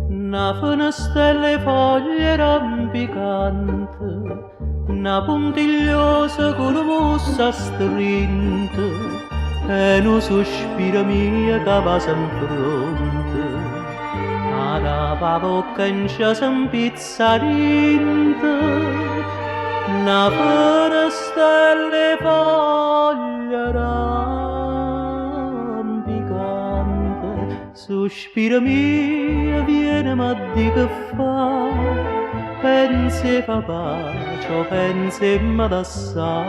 Una finestrella foglie rampicante, una puntigliosa con una mossa strinta, e un sospiro mio che va sempre pronto. La bocca in sciasa in pizzarinta, una finestrella foglie rampicante, sospiro mio viene ma di che fa, pensi fa pace, pensi ma da sa,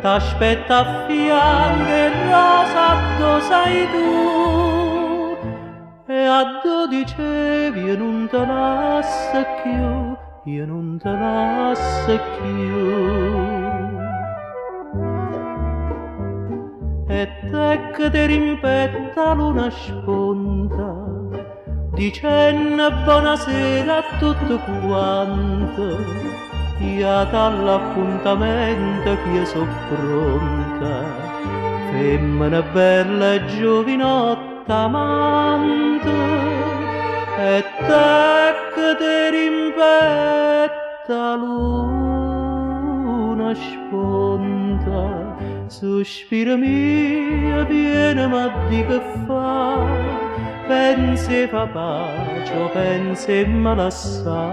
t'aspetta a fianco e rosa tu sei tu, e a 12 io non te lascio più, io non te lascio più. E te che ti rimpetta l'una sponda, dicendo buonasera a tutto quanto, io dall'appuntamento che io so pronta, femmina bella e giovinotta amante, e te che ti rimpetta l'una sponda, sospiro mio viene ma di che fa, pensi fa pace, pensi ma la sa,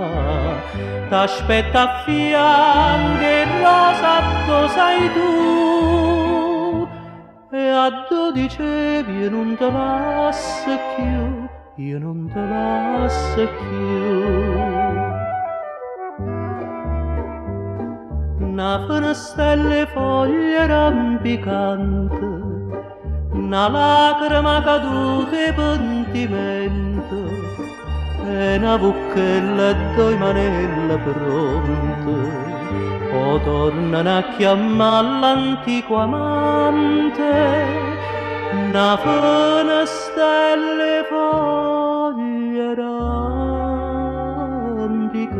t'aspetta a fianco e rosa tu sei tu, e a 12 io non te lascio più, io non te lascio più. Una finestrella foglie rampicante, una lacrima caduta e pentimento, e una bucchella e due manelle pronte, o tornano a chiamare l'antico amante, una finestrella foglie rampicante.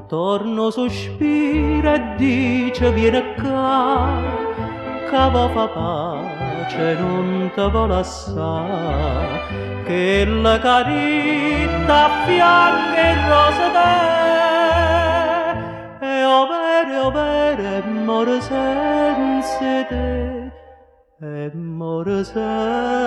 Torno sospira e dice vieni qua, che va fa pace non te vuole assai, che la carita a fianco e rosa te, e o vere, more senza te, e more senza